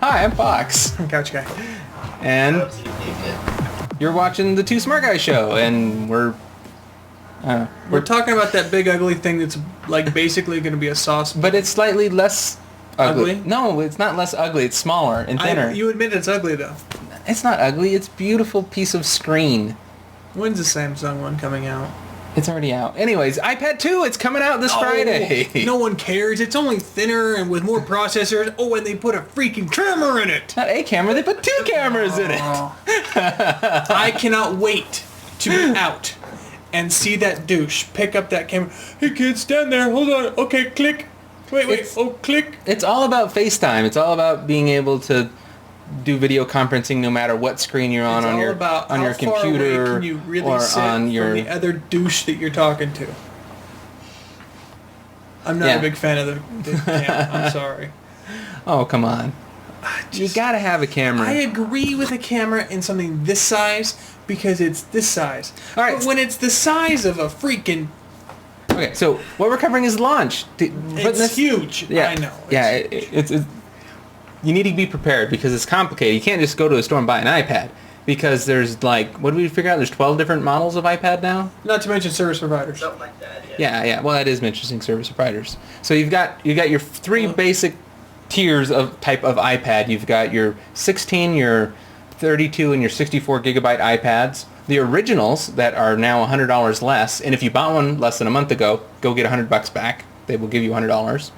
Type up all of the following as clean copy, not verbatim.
Hi, I'm Fox. Couch guy. And you're watching the Two Smart Guys show, and we're talking about that big ugly thing that's like basically going to be a sauce. But it's slightly less ugly. Ugly? No, it's not less ugly. It's smaller and thinner. You admit it's ugly though. It's not ugly. It's a beautiful piece of screen. When's the Samsung one coming out? It's already out. Anyways, iPad 2, it's coming out this Friday. No one cares. It's only thinner and with more processors. Oh, and they put a freaking camera in it. Not a camera, they put 2 cameras in it. I cannot wait to be out and see that douche pick up that camera. Hey kids, stand there. Hold on. Okay, click. Wait. Click. It's all about FaceTime. It's all about being able to do video conferencing no matter what screen you're on your computer, can you really or sit on your from the other douche that you're talking to. I'm not a big fan of the camera. I'm sorry. Oh, come on. You gotta have a camera. I agree with a camera in something this size because it's this size. All right. But when it's the size of a freaking... Okay, so what we're covering is launch. It's huge. Yeah, I know. It's you need to be prepared because it's complicated. You can't just go to a store and buy an iPad because there's like, what did we figure out? There's 12 different models of iPad now? Not to mention service providers. Something like that, Yeah. Well, that is interesting, service providers. So you've got your 3 basic tiers of type of iPad. You've got your 16, your 32, and your 64 gigabyte iPads. The originals that are now $100 less, and if you bought one less than a month ago, go get $100 back. They will give you $100.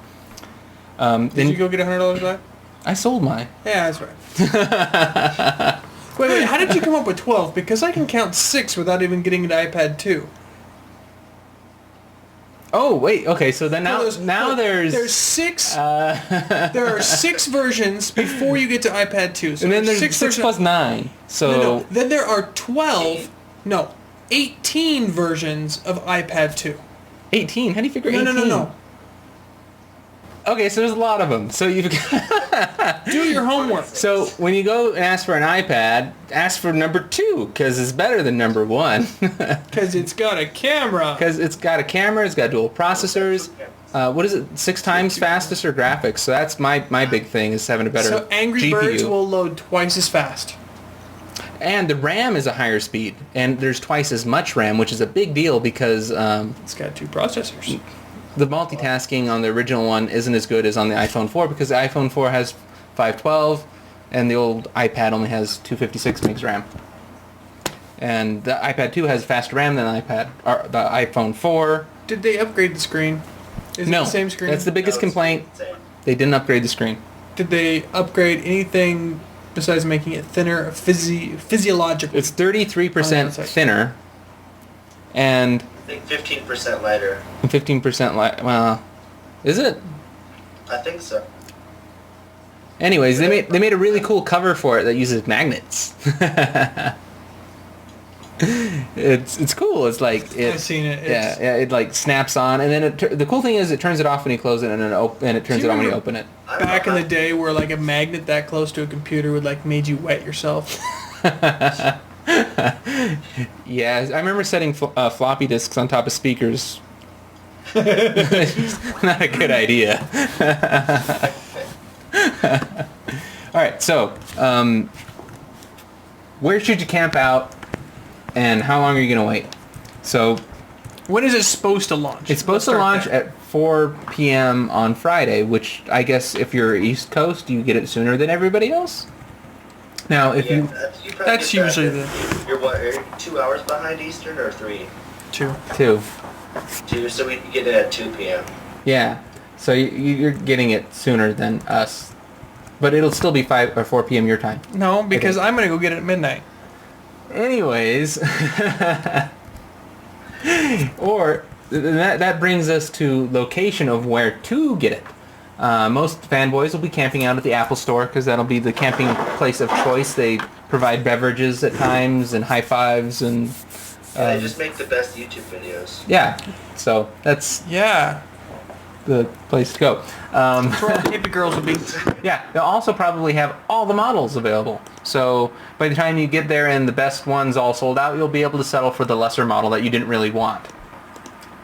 Did you go get $100 back? I sold mine. Yeah, that's right. Wait, how did you come up with 12? Because I can count 6 without even getting an iPad 2. Oh, wait, okay, so then there's... There's 6... there are 6 versions before you get to iPad 2. So and then there's 6 plus 9, so... No. Then there are 18 versions of iPad 2. 18? How do you figure 18? No. Okay, so there's a lot of them. So you've got... Do your homework. So when you go and ask for an iPad, ask for number 2, because it's better than number 1. Because it's got a camera. Because it's got a camera, it's got dual processors. What is it, 6 times faster graphics? So that's my big thing, is having a better So Angry GPU. Birds will load twice as fast. And the RAM is a higher speed, and there's twice as much RAM, which is a big deal because... it's got 2 processors. The multitasking on the original one isn't as good as on the iPhone 4 because the iPhone 4 has 512 and the old iPad only has 256 megs RAM. And the iPad 2 has faster RAM than the iPhone 4. Did they upgrade the screen? Is it the same screen? That's the biggest complaint. They didn't upgrade the screen. Did they upgrade anything besides making it thinner, physiologically? It's 33% thinner and... I think 15% lighter. 15% light. Well, is it? I think so. Anyways, they made a really cool cover for it that uses magnets. It's cool. It's like I've seen it. It like snaps on, and then the cool thing is it turns it off when you close it, and it turns it on when you open it. Back in the day, where like a magnet that close to a computer would like made you wet yourself. Yeah, I remember setting floppy disks on top of speakers. Not a good idea. All right, so where should you camp out, and how long are you going to wait? So, when is it supposed to launch? It's supposed to launch at 4 p.m. on Friday, which I guess if you're East Coast, you get it sooner than everybody else. Now, if that's usually You're what? Are you 2 hours behind Eastern or 3? 2. 2, so we get it at 2 p.m. Yeah, so you're getting it sooner than us, but it'll still be 5 or 4 p.m. your time. No, because I'm gonna go get it at midnight. Anyways, or that brings us to location of where to get it. Most fanboys will be camping out at the Apple Store because that'll be the camping place of choice. They provide beverages at times and high fives and... they just make the best YouTube videos. Yeah, so that's the place to go. That's where all the hippie girls will be. Yeah, they'll also probably have all the models available. So by the time you get there and the best ones all sold out, you'll be able to settle for the lesser model that you didn't really want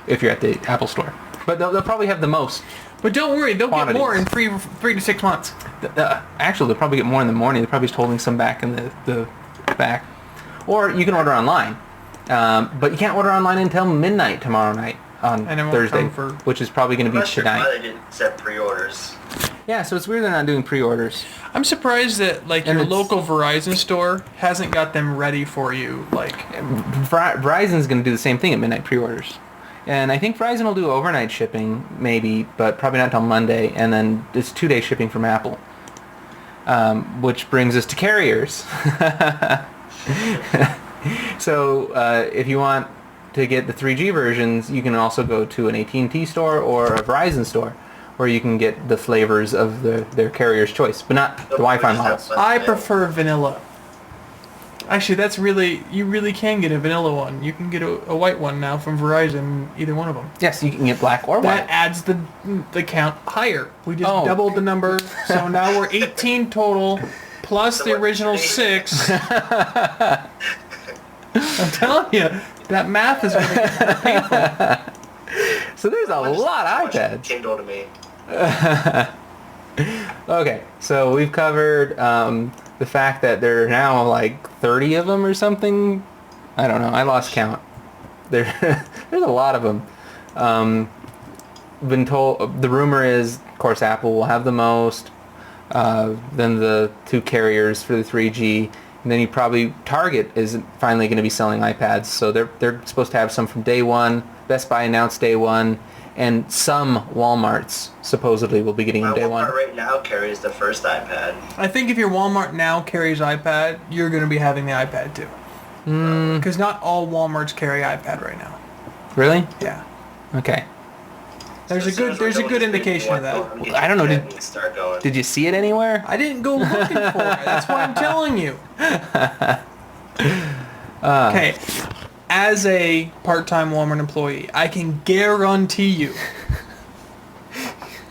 if you're at the Apple Store. But they'll probably have the most. But don't worry, they'll Quantities. get more in 3 to 6 months. Actually, they'll probably get more in the morning. They're probably just holding some back in the back. Or you can order online. But you can't order online until midnight tomorrow night on And it won't Thursday, come for- which is probably going I'm to be not sure why tonight. they didn't accept pre-orders. Yeah, so it's weird they're not doing pre-orders. I'm surprised that like And your it's- local Verizon store hasn't got them ready for you. Like, Verizon's going to do the same thing at midnight pre-orders. And I think Verizon will do overnight shipping, maybe, but probably not until Monday. And then it's 2-day shipping from Apple. Which brings us to carriers. So if you want to get the 3G versions, you can also go to an AT&T store or a Verizon store, where you can get the flavors of their carrier's choice, but not the Wi-Fi models. I prefer vanilla. Actually, you really can get a vanilla one. You can get a white one now from Verizon, either one of them. Yes, you can get black or That white. adds the count higher. We just Oh. doubled the number, so now we're 18 total, plus So the what's original today? 6. I'm telling you, that math is going to get painful. So there's a lot of iPads. Kindle to me. Okay, so we've covered the fact that there are now like 30 of them or something. I don't know. I lost count. There's a lot of them. Been told the rumor is, of course, Apple will have the most. Then the 2 carriers for the 3G, and then Target is finally going to be selling iPads. So they're supposed to have some from day one. Best Buy announced day one. And some Walmarts supposedly will be getting them My day Walmart one. right now carries the first iPad. I think if your Walmart now carries iPad, you're going to be having the iPad too. Because not all Walmarts carry iPad right now. Really? Yeah. Okay. There's a good indication of that. I don't know, Need to start going. Did you see it anywhere? I didn't go looking for it. That's why I'm telling you. Okay. As a part-time Walmart employee, I can guarantee you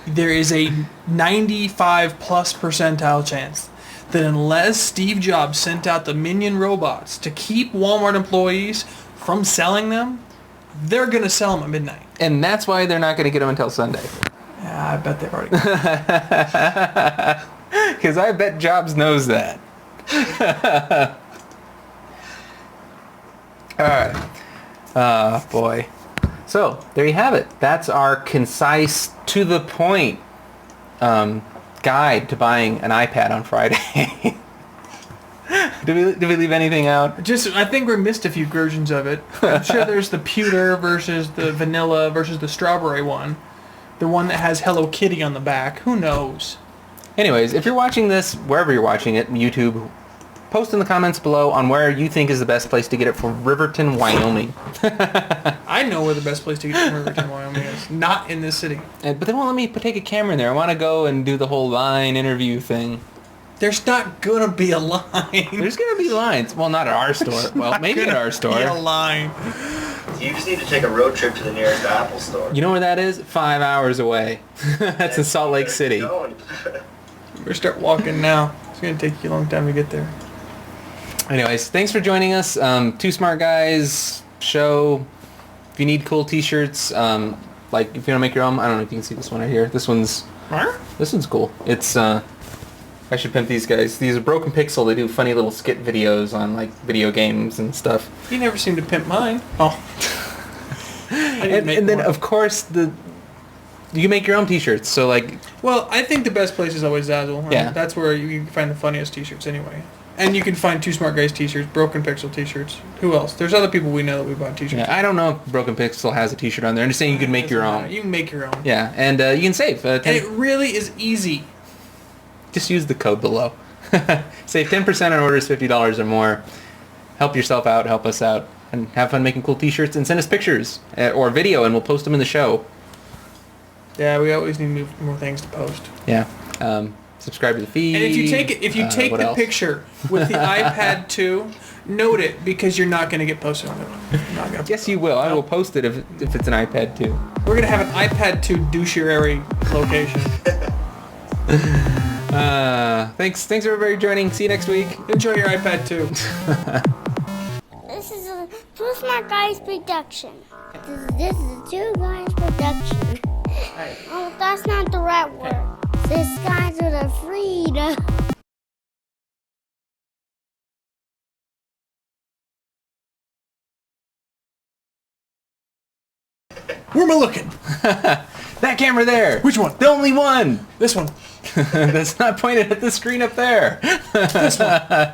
there is a 95 plus percentile chance that unless Steve Jobs sent out the minion robots to keep Walmart employees from selling them, they're going to sell them at midnight. And that's why they're not going to get them until Sunday. Yeah, I bet they've already. Because I bet Jobs knows that. Alright. Oh, boy. So, there you have it. That's our concise, to the point guide to buying an iPad on Friday. Did we leave anything out? I think we missed a few versions of it. I'm sure there's the pewter versus the vanilla versus the strawberry one. The one that has Hello Kitty on the back. Who knows? Anyways, if you're watching this, wherever you're watching it, YouTube, post in the comments below on where you think is the best place to get it for Riverton, Wyoming. I know where the best place to get to Riverton, Wyoming is. Not in this city. But they won't let me take a camera in there. I want to go and do the whole line interview thing. There's not gonna be a line. There's going to be lines. Well, not at our store. Well, maybe at our store. Be a line. You just need to take a road trip to the nearest Apple store. You know where that is? 5 hours away. That's in Salt Lake City. Going. We're start walking now. It's gonna take you a long time to get there. Anyways, thanks for joining us. Two Smart Guys show. If you need cool t-shirts, like if you want to make your own, I don't know if you can see this one right here. This one's cool. It's, I should pimp these guys. These are Broken Pixel. They do funny little skit videos on like video games and stuff. You never seem to pimp mine. Oh. And then of course you can make your own t-shirts. So like, Well, I think the best place is always Zazzle. Yeah. That's where you can find the funniest t-shirts anyway. And you can find Two Smart Guys t-shirts, Broken Pixel t-shirts. Who else? There's other people we know that we bought t-shirts. yeah, I don't know if Broken Pixel has a t-shirt on there. I'm just saying you can make your Doesn't matter. own. You can make your own. Yeah, and you can save. And it really is easy. Just use the code below. Save 10% on orders $50 or more. Help yourself out, help us out, and have fun making cool t-shirts, and send us pictures or video, and we'll post them in the show. Yeah, we always need more things to post. Yeah. Subscribe to the feed. And if you take what the else? picture with the iPad 2, note it because you're not going to get posted on it. Yes, you will. I will post it if it's an iPad too. We're going to have an iPad 2 doucherary location. Thanks everybody for joining. See you next week. Enjoy your iPad 2. This is a Two Smart Guys production. This is a Two Guys production. that work? The skies are the freedom. Where am I looking? That camera there. Which one? The only one. This one. That's not pointed at the screen up there. This one.